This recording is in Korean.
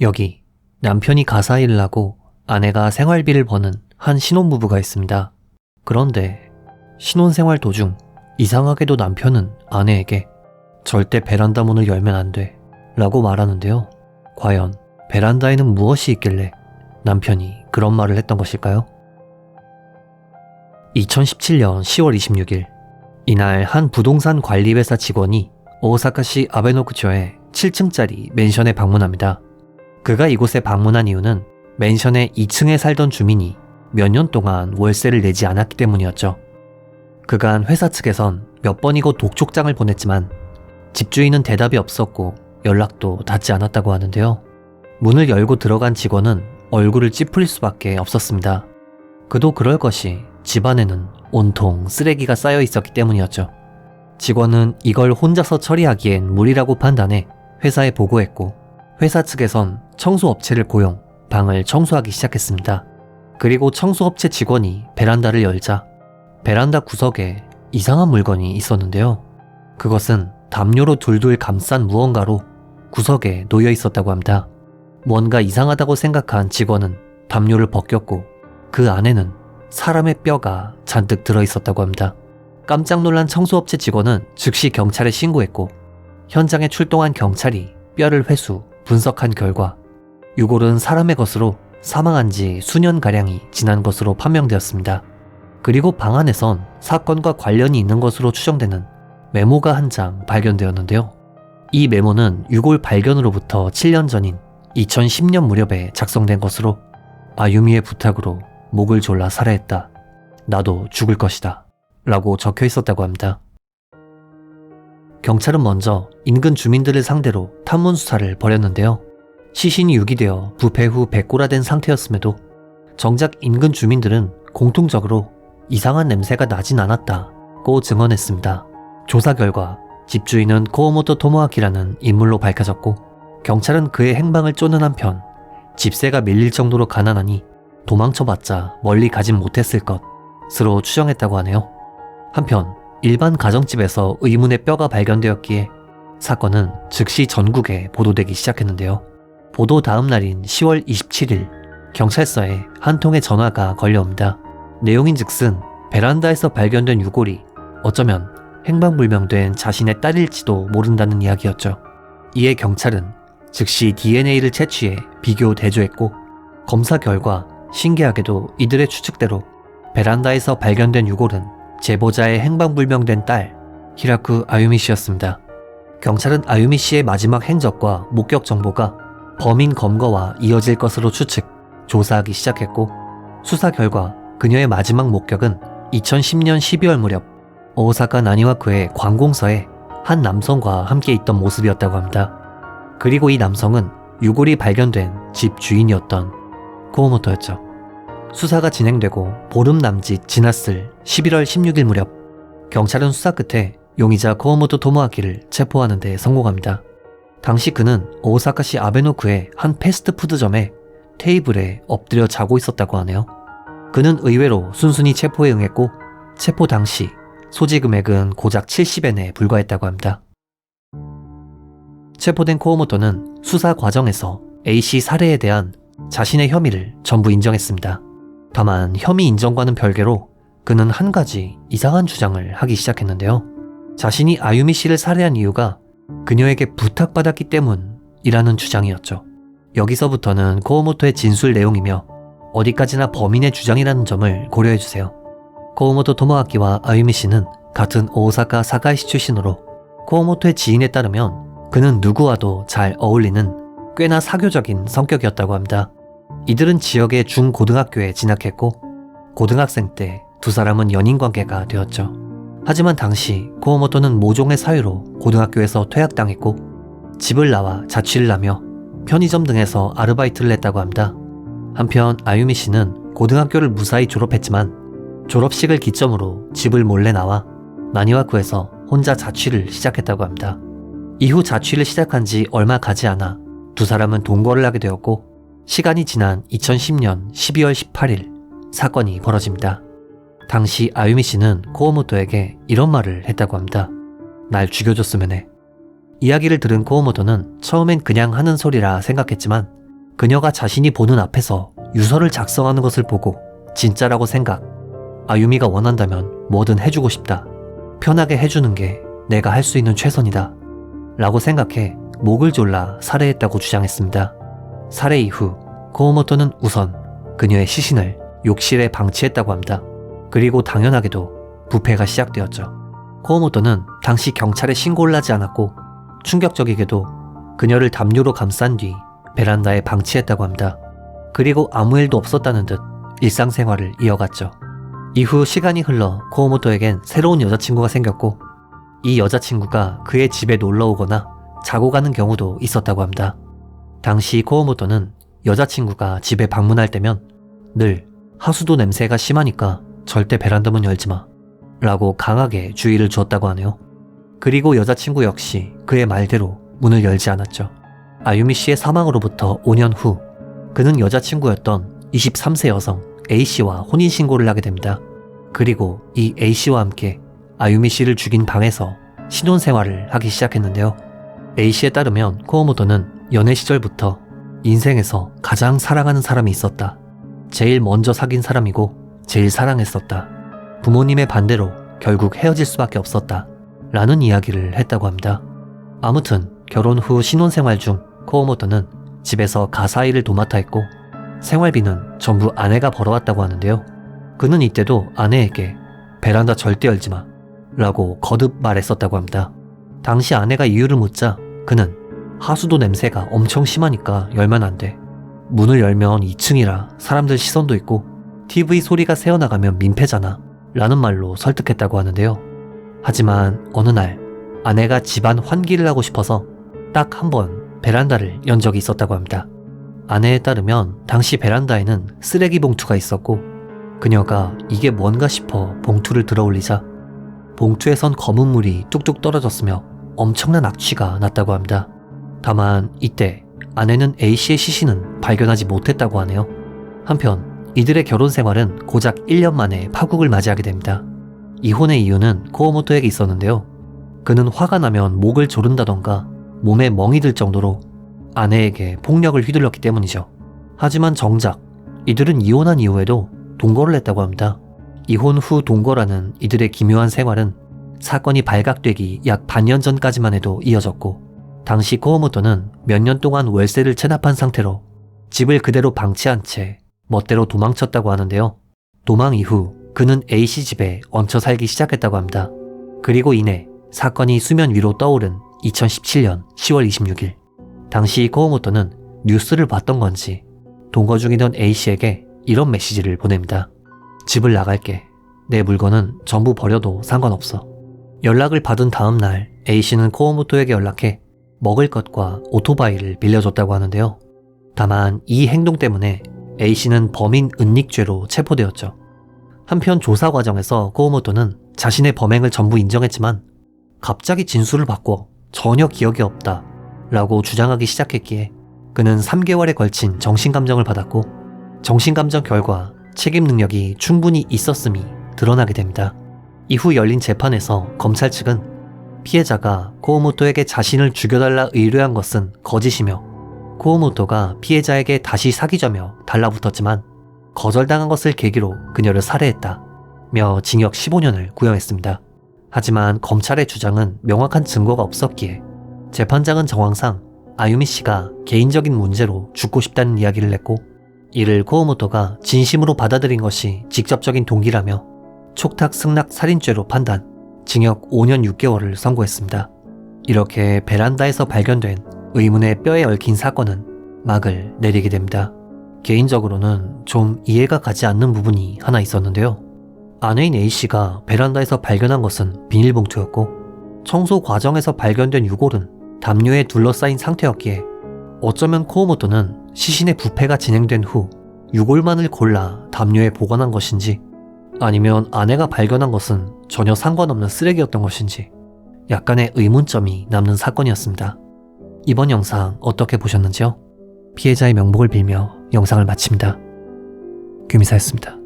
여기 남편이 가사 일을 하고 아내가 생활비를 버는 한 신혼부부가 있습니다. 그런데 신혼생활 도중 이상하게도 남편은 아내에게 절대 베란다 문을 열면 안 돼 라고 말하는데요. 과연 베란다에는 무엇이 있길래 남편이 그런 말을 했던 것일까요? 2017년 10월 26일 이날 한 부동산 관리회사 직원이 오사카시 아베노쿠초의 7층짜리 맨션에 방문합니다. 그가 이곳에 방문한 이유는 맨션의 2층에 살던 주민이 몇 년 동안 월세를 내지 않았기 때문이었죠. 그간 회사 측에선 몇 번이고 독촉장을 보냈지만 집주인은 대답이 없었고 연락도 닿지 않았다고 하는데요. 문을 열고 들어간 직원은 얼굴을 찌푸릴 수밖에 없었습니다. 그도 그럴 것이 집안에는 온통 쓰레기가 쌓여 있었기 때문이었죠. 직원은 이걸 혼자서 처리하기엔 무리라고 판단해 회사에 보고했고 회사 측에선 청소업체를 고용 방을 청소하기 시작했습니다. 그리고 청소업체 직원이 베란다를 열자 베란다 구석에 이상한 물건이 있었는데요. 그것은 담요로 둘둘 감싼 무언가로 구석에 놓여 있었다고 합니다. 뭔가 이상하다고 생각한 직원은 담요를 벗겼고 그 안에는 사람의 뼈가 잔뜩 들어있었다고 합니다. 깜짝 놀란 청소업체 직원은 즉시 경찰에 신고했고 현장에 출동한 경찰이 뼈를 회수, 분석한 결과 유골은 사람의 것으로 사망한 지 수년가량이 지난 것으로 판명되었습니다. 그리고 방 안에선 사건과 관련이 있는 것으로 추정되는 메모가 한 장 발견되었는데요. 이 메모는 유골 발견으로부터 7년 전인 2010년 무렵에 작성된 것으로 아유미의 부탁으로 목을 졸라 살해했다. 나도 죽을 것이다. 라고 적혀 있었다고 합니다. 경찰은 먼저 인근 주민들을 상대로 탐문 수사를 벌였는데요. 시신이 유기되어 부패 후 백골화된 상태였음에도 정작 인근 주민들은 공통적으로 이상한 냄새가 나진 않았다고 증언했습니다. 조사 결과 집주인은 코오모토 토모아키라는 인물로 밝혀졌고 경찰은 그의 행방을 쫓는 한편 집세가 밀릴 정도로 가난하니 도망쳐봤자 멀리 가진 못했을 것으로 추정했다고 하네요. 한편 일반 가정집에서 의문의 뼈가 발견되었기에 사건은 즉시 전국에 보도되기 시작했는데요. 보도 다음 날인 10월 27일 경찰서에 한 통의 전화가 걸려옵니다. 내용인즉슨 베란다에서 발견된 유골이 어쩌면 행방불명된 자신의 딸일지도 모른다는 이야기였죠. 이에 경찰은 즉시 DNA를 채취해 비교 대조했고 검사 결과 신기하게도 이들의 추측대로 베란다에서 발견된 유골은 제보자의 행방불명된 딸 히라쿠 아유미 씨였습니다. 경찰은 아유미 씨의 마지막 행적과 목격 정보가 범인 검거와 이어질 것으로 추측, 조사하기 시작했고 수사 결과 그녀의 마지막 목격은 2010년 12월 무렵 오사카 나니와쿠의 관공서에 한 남성과 함께 있던 모습이었다고 합니다. 그리고 이 남성은 유골이 발견된 집 주인이었던 코오모토였죠. 수사가 진행되고 보름 남짓 지났을 11월 16일 무렵 경찰은 수사 끝에 용의자 코오모토 토모아키를 체포하는 데 성공합니다. 당시 그는 오사카시 아베노쿠의 한 패스트푸드점에 테이블에 엎드려 자고 있었다고 하네요. 그는 의외로 순순히 체포에 응했고 체포 당시 소지 금액은 고작 70엔에 불과했다고 합니다. 체포된 코오모토는 수사 과정에서 A씨 살해에 대한 자신의 혐의를 전부 인정했습니다. 다만 혐의 인정과는 별개로 그는 한 가지 이상한 주장을 하기 시작했는데요. 자신이 아유미 씨를 살해한 이유가 그녀에게 부탁받았기 때문이라는 주장이었죠. 여기서부터는 코오모토의 진술 내용이며 어디까지나 범인의 주장이라는 점을 고려해주세요. 코오모토 토모아키와 아유미 씨는 같은 오사카 사가이시 출신으로 코오모토의 지인에 따르면 그는 누구와도 잘 어울리는 꽤나 사교적인 성격이었다고 합니다. 이들은 지역의 중고등학교에 진학했고 고등학생 때 두 사람은 연인관계가 되었죠. 하지만 당시 코오모토는 모종의 사유로 고등학교에서 퇴학당했고 집을 나와 자취를 하며 편의점 등에서 아르바이트를 했다고 합니다. 한편 아유미 씨는 고등학교를 무사히 졸업했지만 졸업식을 기점으로 집을 몰래 나와 나니와쿠에서 혼자 자취를 시작했다고 합니다. 이후 자취를 시작한 지 얼마 가지 않아 두 사람은 동거를 하게 되었고 시간이 지난 2010년 12월 18일 사건이 벌어집니다. 당시 아유미 씨는 코오모토에게 이런 말을 했다고 합니다. 날 죽여줬으면 해. 이야기를 들은 코오모토는 처음엔 그냥 하는 소리라 생각했지만 그녀가 자신이 보는 앞에서 유서를 작성하는 것을 보고 진짜라고 생각. 아유미가 원한다면 뭐든 해주고 싶다. 편하게 해주는 게 내가 할 수 있는 최선이다. 라고 생각해 목을 졸라 살해했다고 주장했습니다. 살해 이후 코오모토는 우선 그녀의 시신을 욕실에 방치했다고 합니다. 그리고 당연하게도 부패가 시작되었죠. 코오모토는 당시 경찰에 신고를 하지 않았고 충격적이게도 그녀를 담요로 감싼 뒤 베란다에 방치했다고 합니다. 그리고 아무 일도 없었다는 듯 일상생활을 이어갔죠. 이후 시간이 흘러 코오모토에겐 새로운 여자친구가 생겼고 이 여자친구가 그의 집에 놀러오거나 자고 가는 경우도 있었다고 합니다. 당시 코오모토는 여자친구가 집에 방문할 때면 늘 하수도 냄새가 심하니까 절대 베란다 문 열지마 라고 강하게 주의를 주었다고 하네요. 그리고 여자친구 역시 그의 말대로 문을 열지 않았죠. 아유미 씨의 사망으로부터 5년 후 그는 여자친구였던 23세 여성 A씨와 혼인신고를 하게 됩니다. 그리고 이 A씨와 함께 아유미 씨를 죽인 방에서 신혼생활을 하기 시작했는데요. A씨에 따르면 코오모토는 연애 시절부터 인생에서 가장 사랑하는 사람이 있었다. 제일 먼저 사귄 사람이고 제일 사랑했었다. 부모님의 반대로 결국 헤어질 수밖에 없었다. 라는 이야기를 했다고 합니다. 아무튼 결혼 후 신혼생활 중 코오모토는 집에서 가사일을 도맡아 했고 생활비는 전부 아내가 벌어왔다고 하는데요. 그는 이때도 아내에게 베란다 절대 열지마 라고 거듭 말했었다고 합니다. 당시 아내가 이유를 묻자 그는 하수도 냄새가 엄청 심하니까 열면 안 돼. 문을 열면 2층이라 사람들 시선도 있고 TV 소리가 새어나가면 민폐잖아 라는 말로 설득했다고 하는데요. 하지만 어느 날 아내가 집안 환기를 하고 싶어서 딱 한 번 베란다를 연 적이 있었다고 합니다. 아내에 따르면 당시 베란다에는 쓰레기 봉투가 있었고 그녀가 이게 뭔가 싶어 봉투를 들어올리자 봉투에선 검은 물이 뚝뚝 떨어졌으며 엄청난 악취가 났다고 합니다. 다만 이때 아내는 A씨의 시신은 발견하지 못했다고 하네요. 한편 이들의 결혼 생활은 고작 1년 만에 파국을 맞이하게 됩니다. 이혼의 이유는 코오모토에게 있었는데요. 그는 화가 나면 목을 조른다던가 몸에 멍이 들 정도로 아내에게 폭력을 휘둘렀기 때문이죠. 하지만 정작 이들은 이혼한 이후에도 동거를 했다고 합니다. 이혼 후 동거라는 이들의 기묘한 생활은 사건이 발각되기 약 반년 전까지만 해도 이어졌고 당시 코오모토는 몇 년 동안 월세를 체납한 상태로 집을 그대로 방치한 채 멋대로 도망쳤다고 하는데요. 도망 이후 그는 A씨 집에 얹혀 살기 시작했다고 합니다. 그리고 이내 사건이 수면 위로 떠오른 2017년 10월 26일 당시 코오모토는 뉴스를 봤던 건지 동거 중이던 A씨에게 이런 메시지를 보냅니다. 집을 나갈게. 내 물건은 전부 버려도 상관없어. 연락을 받은 다음 날 A씨는 코오모토에게 연락해 먹을 것과 오토바이를 빌려줬다고 하는데요. 다만 이 행동 때문에 A씨는 범인 은닉죄로 체포되었죠. 한편 조사 과정에서 코오모토는 자신의 범행을 전부 인정했지만 갑자기 진술을 바꿔 전혀 기억이 없다 라고 주장하기 시작했기에 그는 3개월에 걸친 정신감정을 받았고 정신감정 결과 책임 능력이 충분히 있었음이 드러나게 됩니다. 이후 열린 재판에서 검찰 측은 피해자가 코오모토에게 자신을 죽여달라 의뢰한 것은 거짓이며 코오모토가 피해자에게 다시 사귀자며 달라붙었지만 거절당한 것을 계기로 그녀를 살해했다며 징역 15년을 구형했습니다. 하지만 검찰의 주장은 명확한 증거가 없었기에 재판장은 정황상 아유미 씨가 개인적인 문제로 죽고 싶다는 이야기를 했고 이를 코오모토가 진심으로 받아들인 것이 직접적인 동기라며 촉탁 승낙 살인죄로 판단, 징역 5년 6개월을 선고했습니다. 이렇게 베란다에서 발견된 의문의 뼈에 얽힌 사건은 막을 내리게 됩니다. 개인적으로는 좀 이해가 가지 않는 부분이 하나 있었는데요. 아내인 A씨가 베란다에서 발견한 것은 비닐봉투였고 청소 과정에서 발견된 유골은 담요에 둘러싸인 상태였기에 어쩌면 코오모토는 시신의 부패가 진행된 후 유골만을 골라 담요에 보관한 것인지 아니면 아내가 발견한 것은 전혀 상관없는 쓰레기였던 것인지 약간의 의문점이 남는 사건이었습니다. 이번 영상 어떻게 보셨는지요? 피해자의 명복을 빌며 영상을 마칩니다. 규미사였습니다.